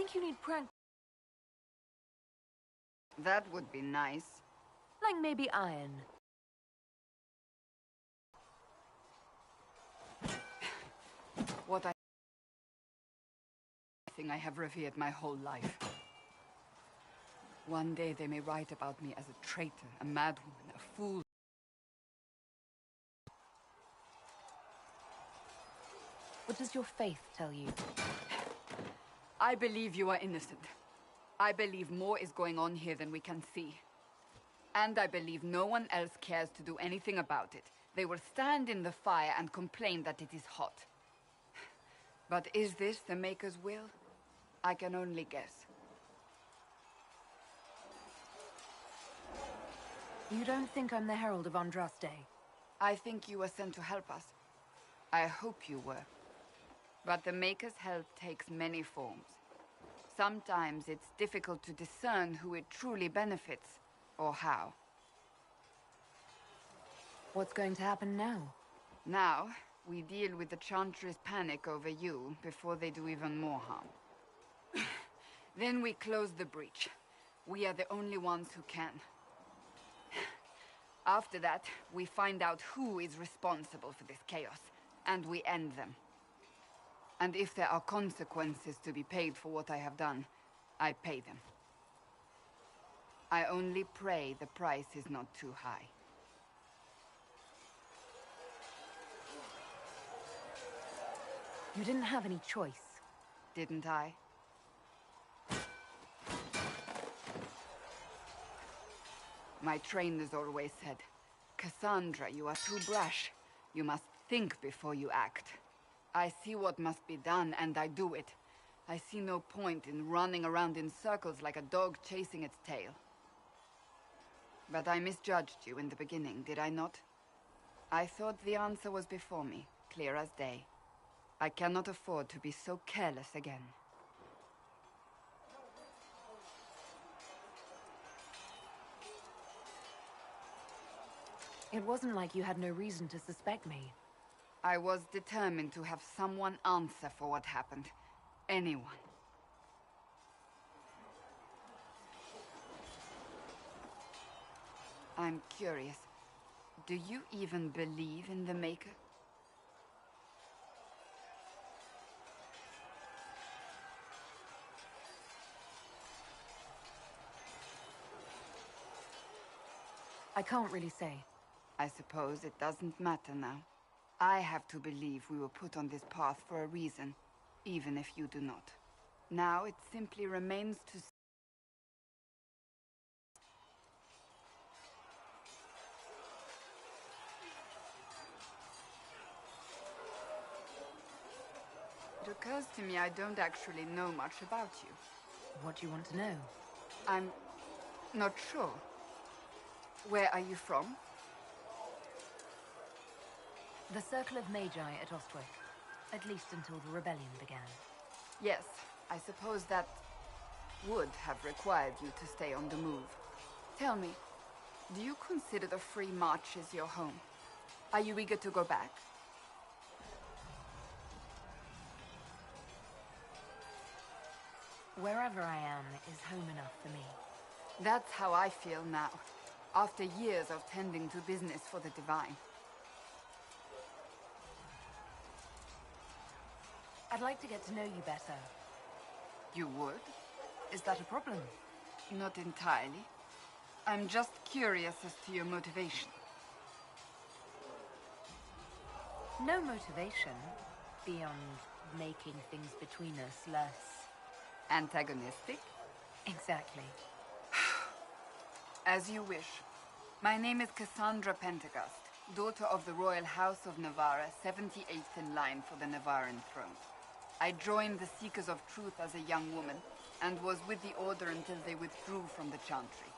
think you need practice. That would be nice. Like maybe iron. What I think I have revered my whole life. One day they may write about me as a traitor, a madwoman, a fool. What does your faith tell you? I believe you are innocent. I believe more is going on here than we can see. And I believe no one else cares to do anything about it. They will stand in the fire and complain that it is hot. But is this the Maker's will? I can only guess. You don't think I'm the Herald of Andraste? I think you were sent to help us. I hope you were. But the Maker's help takes many forms. Sometimes it's difficult to discern who it truly benefits, or how. What's going to happen now? Now, we deal with the Chantry's panic over you before they do even more harm. Then we close the breach. We are the only ones who can. After that, we find out who is responsible for this chaos, and we end them. And if there are consequences to be paid for what I have done, I pay them. I only pray the price is not too high. You didn't have any choice. Didn't I? My trainers always said, Cassandra, you are too brash. You must think before you act. I see what must be done, and I do it. I see no point in running around in circles like a dog chasing its tail. But I misjudged you in the beginning, did I not? I thought the answer was before me, clear as day. I cannot afford to be so careless again. It wasn't like you had no reason to suspect me. I was determined to have someone answer for what happened. Anyone. I'm curious. Do you even believe in the Maker? I can't really say. I suppose it doesn't matter now. I have to believe we were put on this path for a reason, even if you do not. Now it simply remains to see. It occurs to me I don't actually know much about you. What do you want to know? I'm not sure. Where are you from? The Circle of Magi at Ostwick. At least until the rebellion began. Yes, I suppose that would have required you to stay on the move. Tell me, do you consider the Free Marches your home? Are you eager to go back? Wherever I am is home enough for me. That's how I feel now, after years of tending to business for the Divine. I'd like to get to know you better. You would? Is that a problem? Not entirely. I'm just curious as to your motivation. No motivation, beyond making things between us less... Antagonistic? Exactly. As you wish. My name is Cassandra Pentagast, daughter of the Royal House of Navarra, 78th in line for the Navarran throne. I joined the Seekers of Truth as a young woman, and was with the Order until they withdrew from the Chantry.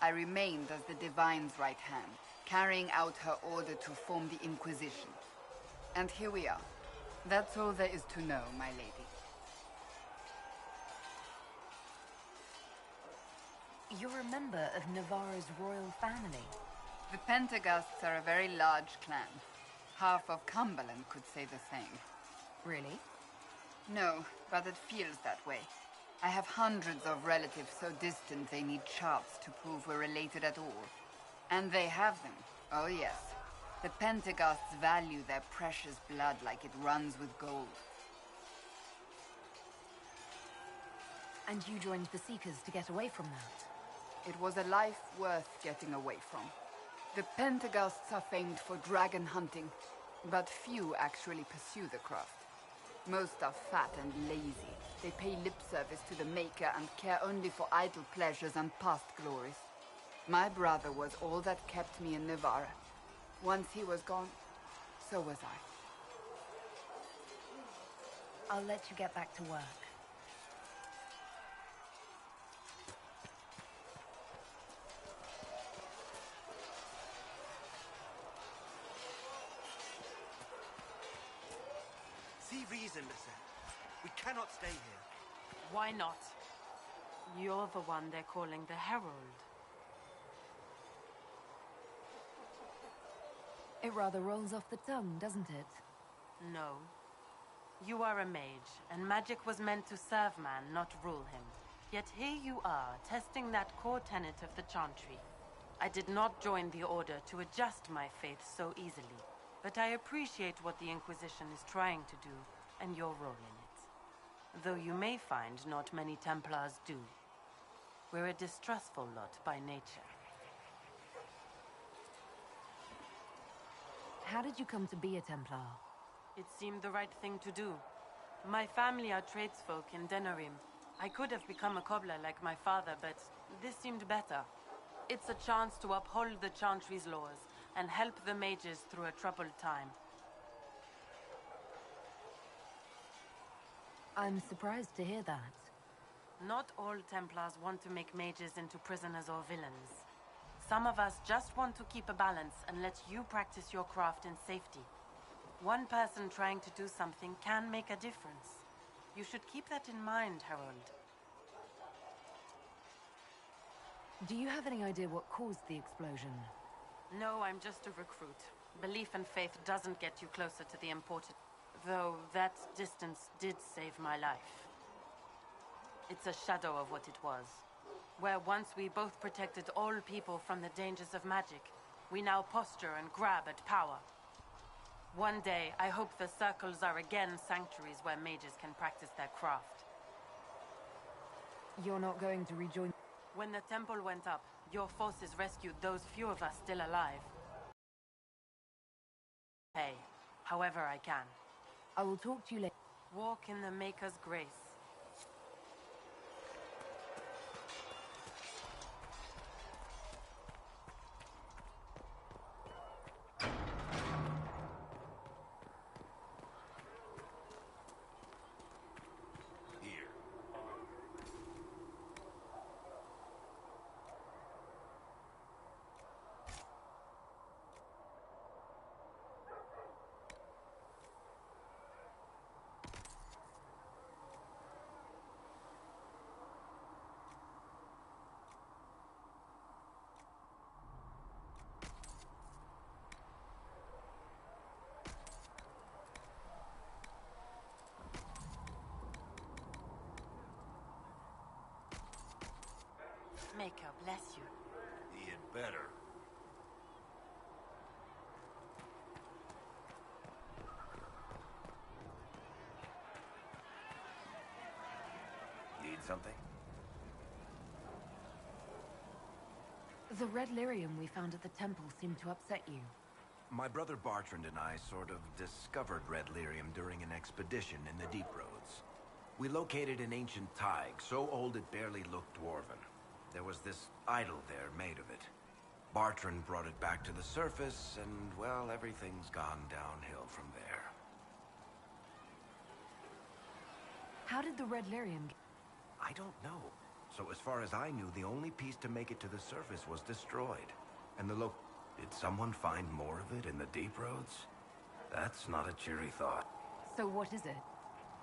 I remained as the Divine's right hand, carrying out her order to form the Inquisition. And here we are. That's all there is to know, my lady. You're a member of Navarra's royal family. The Pentagasts are a very large clan. Half of Cumberland could say the same. Really? No, but it feels that way. I have hundreds of relatives so distant they need charts to prove we're related at all. And they have them. Oh yes. The Pentaghasts value their precious blood like it runs with gold. And you joined the Seekers to get away from that? It was a life worth getting away from. The Pentaghasts are famed for dragon hunting, but few actually pursue the craft. Most are fat and lazy. They pay lip service to the Maker and care only for idle pleasures and past glories. My brother was all that kept me in Nevarra. Once he was gone, so was I. I'll let you get back to work. See reason, Lissette. We cannot stay here. Why not? You're the one they're calling the Herald. It rather rolls off the tongue, doesn't it? No. You are a mage, and magic was meant to serve man, not rule him. Yet here you are, testing that core tenet of the Chantry. I did not join the Order to adjust my faith so easily, but I appreciate what the Inquisition is trying to do, and your role in it. Though you may find not many Templars do. We're a distrustful lot by nature. How did you come to be a Templar? It seemed the right thing to do. My family are tradesfolk in Denerim. I could have become a cobbler like my father, but this seemed better. It's a chance to uphold the Chantry's laws and help the mages through a troubled time. I'm surprised to hear that. Not all Templars want to make mages into prisoners or villains. Some of us just want to keep a balance and let you practice your craft in safety. One person trying to do something can make a difference. You should keep that in mind, Harold. Do you have any idea what caused the explosion? No, I'm just a recruit. Belief and faith doesn't get you closer to the important. Though that distance did save my life. It's a shadow of what it was. Where once we both protected all people from the dangers of magic, we now posture and grab at power. One day, I hope the circles are again sanctuaries where mages can practice their craft. You're not going to rejoin... When the temple went up, your forces rescued those few of us still alive. Hey, however I can. I will talk to you later. Walk in the Maker's grace. Maker bless you. He had better. Need something? The red lyrium we found at the temple seemed to upset you. My brother Bartrand and I sort of discovered red lyrium during an expedition in the Deep Roads. We located an ancient Tig, so old it barely looked dwarven. There was this idol there made of it. Bartrand brought it back to the surface, and, well, everything's gone downhill from there. How did the red lyrium... I don't know. So as far as I knew, the only piece to make it to the surface was destroyed. And Did someone find more of it in the Deep Roads? That's not a cheery thought. So what is it?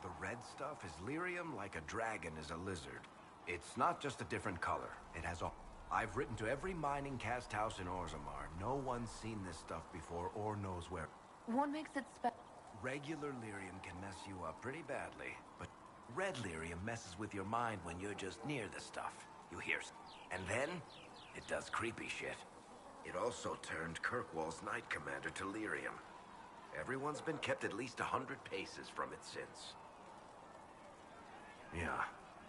The red stuff is lyrium like a dragon is a lizard. It's not just a different color. It has a... I've written to every mining cast house in Orzammar. No one's seen this stuff before or knows where. What makes it Regular lyrium can mess you up pretty badly, but Red lyrium messes with your mind when you're just near the stuff. You hear and then, it does creepy shit. It also turned Kirkwall's Knight Commander to lyrium. Everyone's been kept at least 100 paces from it since. Yeah,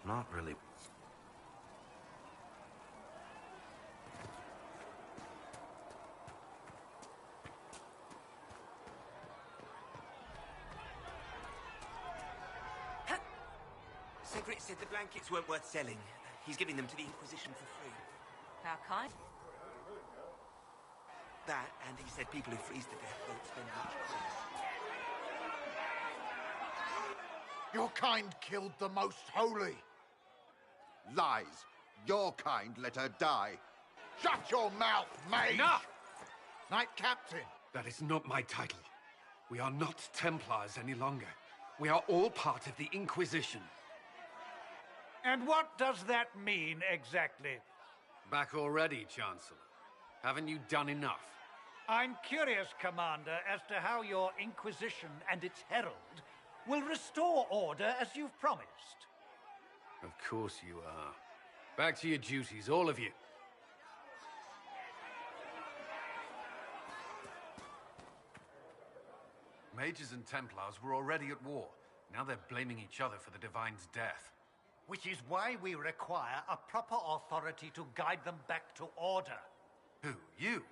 not really. Cedric said the blankets weren't worth selling. He's giving them to the Inquisition for free. How kind. That, and he said people who freeze to death don't spend much coin. Your kind killed the Most Holy. Lies. Your kind let her die. Shut your mouth, mage! Enough! Knight Captain. That is not my title. We are not Templars any longer. We are all part of the Inquisition. And what does that mean, exactly? Back already, Chancellor. Haven't you done enough? I'm curious, Commander, as to how your Inquisition and its herald will restore order as you've promised. Of course you are. Back to your duties, all of you. Mages and Templars were already at war. Now they're blaming each other for the Divine's death. Which is why we require a proper authority to guide them back to order. Who? You?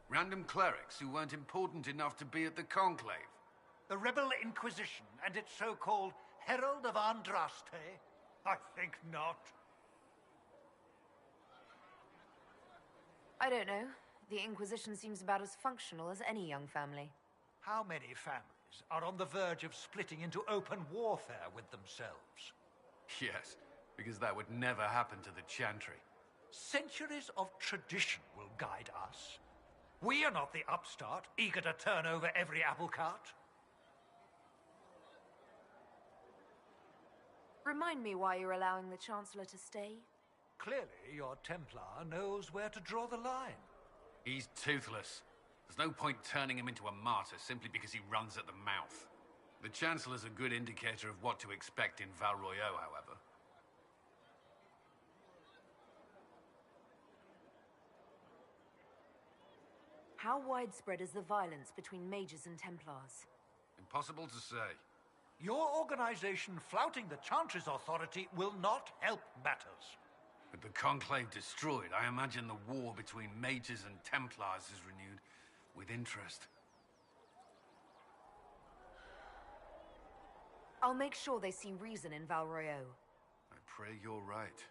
Random clerics who weren't important enough to be at the Conclave? The Rebel Inquisition and its so-called Herald of Andraste? I think not. I don't know. The Inquisition seems about as functional as any young family. How many families are on the verge of splitting into open warfare with themselves? Yes, because that would never happen to the Chantry. Centuries of tradition will guide us. We are not the upstart, eager to turn over every apple cart. Remind me why you're allowing the Chancellor to stay? Clearly, your Templar knows where to draw the line. He's toothless. There's no point turning him into a martyr simply because he runs at the mouth. The Chancellor's a good indicator of what to expect in Val Royeaux, however. How widespread is the violence between mages and Templars? Impossible to say. Your organization flouting the Chantry's authority will not help matters. With the Conclave destroyed, I imagine the war between mages and Templars is renewed with interest. I'll make sure they see reason in Val Royeaux. I pray you're right.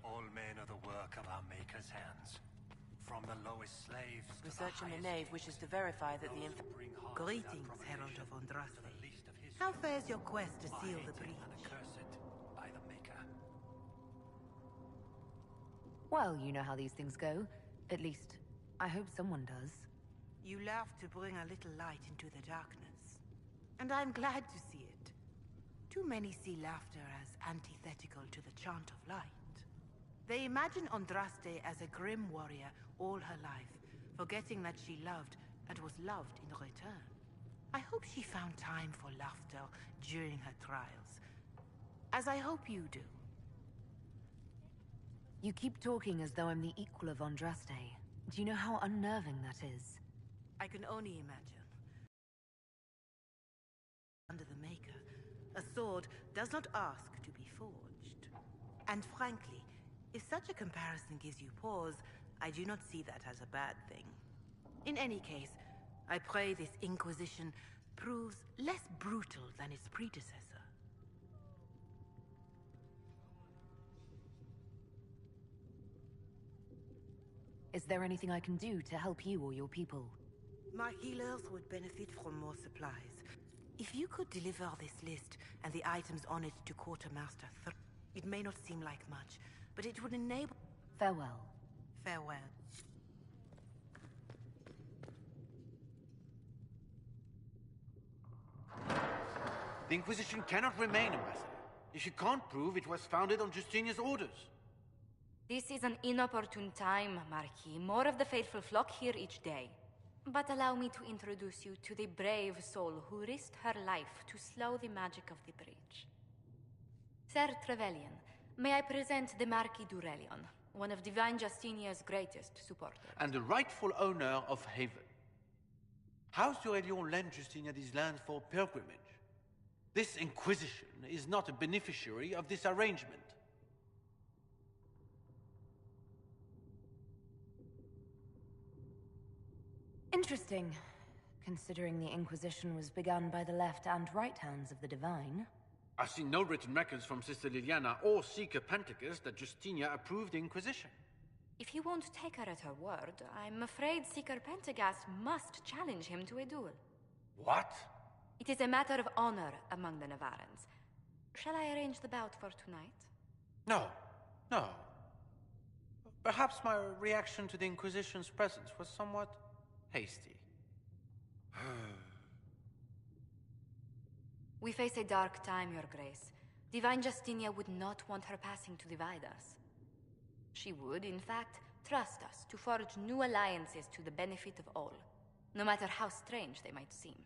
All men are the work of our Maker's hands. From the lowest slaves to Research the in the highest nave wishes to verify that the those who bring harm to our Greetings, Herald proclamation of Andraste. are the least of his How fares your quest to seal the violated breach? and accursed by the Maker. Well, you know how these things go. At least, I hope someone does. You laugh to bring a little light into the darkness. And I'm glad to see it. Too many see laughter as antithetical to the chant of light. They imagine Andraste as a grim warrior all her life, forgetting that she loved and was loved in return. I hope she found time for laughter during her trials, as I hope you do. You keep talking as though I'm the equal of Andraste. Do you know how unnerving that is? I can only imagine. Under the Maker, a sword does not ask to be forged. And frankly, if such a comparison gives you pause, I do not see that as a bad thing. In any case, I pray this Inquisition proves less brutal than its predecessor. Is there anything I can do to help you or your people? My healers would benefit from more supplies. If you could deliver this list and the items on it to Quartermaster it may not seem like much, but it would enable... Farewell. Farewell. The Inquisition cannot remain, Ambassador, if you can't prove it was founded on Justinian's orders. This is an inopportune time, Marquis. More of the faithful flock here each day. But allow me to introduce you to the brave soul who risked her life to slow the magic of the breach. Ser Trevelyan, may I present the Marquis Durelion, one of Divine Justinia's greatest supporters. And the rightful owner of Haven. House Durelion lent Justinia these lands for pilgrimage. This Inquisition is not a beneficiary of this arrangement. Interesting, considering the Inquisition was begun by the left and right hands of the Divine. I've seen no written records from Sister Liliana or Seeker Pentecost that Justinia approved the Inquisition. If you won't take her at her word, I'm afraid Seeker Pentagast must challenge him to a duel. What? It is a matter of honor among the Navarrans. Shall I arrange the bout for tonight? No, no. Perhaps my reaction to the Inquisition's presence was somewhat hasty. We face a dark time, Your Grace. Divine Justinia would not want her passing to divide us. She would, in fact, trust us to forge new alliances to the benefit of all, no matter how strange they might seem.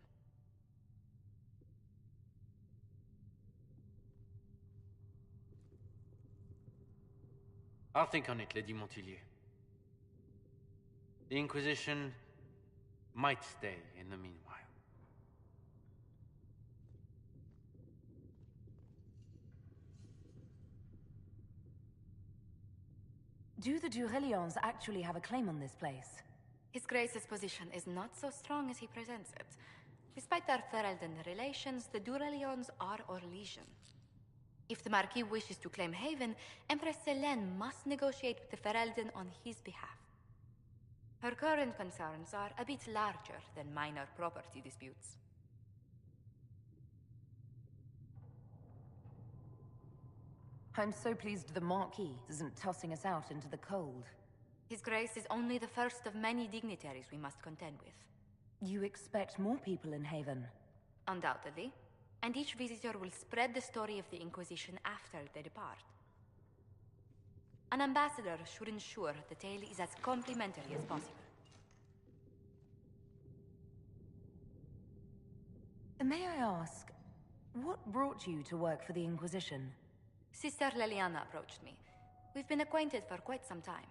I'll think on it, Lady Montilyet. The Inquisition might stay in the meanwhile. Do the Durelions actually have a claim on this place? His Grace's position is not so strong as he presents it. Despite their Ferelden relations, the Durelions are Orlesian. If the Marquis wishes to claim Haven, Empress Selene must negotiate with the Ferelden on his behalf. Her current concerns are a bit larger than minor property disputes. I'm so pleased the Marquis isn't tossing us out into the cold. His Grace is only the first of many dignitaries we must contend with. You expect more people in Haven? Undoubtedly. And each visitor will spread the story of the Inquisition after they depart. An ambassador should ensure the tale is as complimentary as possible. May I ask, what brought you to work for the Inquisition? Sister Liliana approached me. We've been acquainted for quite some time.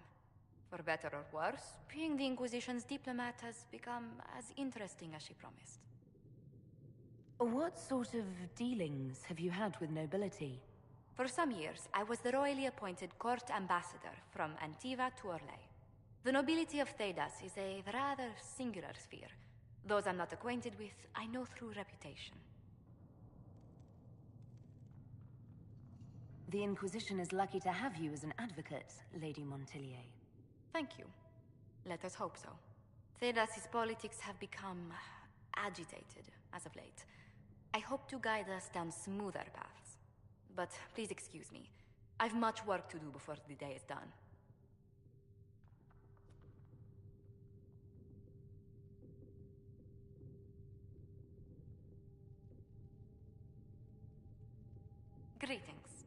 For better or worse, being the Inquisition's diplomat has become as interesting as she promised. What sort of dealings have you had with nobility? For some years, I was the royally appointed court ambassador from Antiva to Orlais. The nobility of Thedas is a rather singular sphere. Those I'm not acquainted with, I know through reputation. The Inquisition is lucky to have you as an advocate, Lady Montilyet. Thank you. Let us hope so. Thedas's politics have become agitated as of late. I hope to guide us down smoother paths. But please excuse me. I've much work to do before the day is done. Greetings.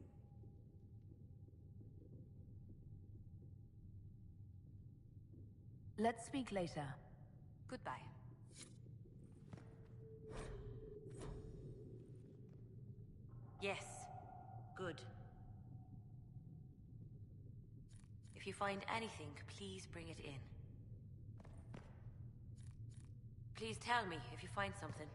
Let's speak later. Goodbye. Yes. Good. If you find anything, please bring it in. Please tell me if you find something.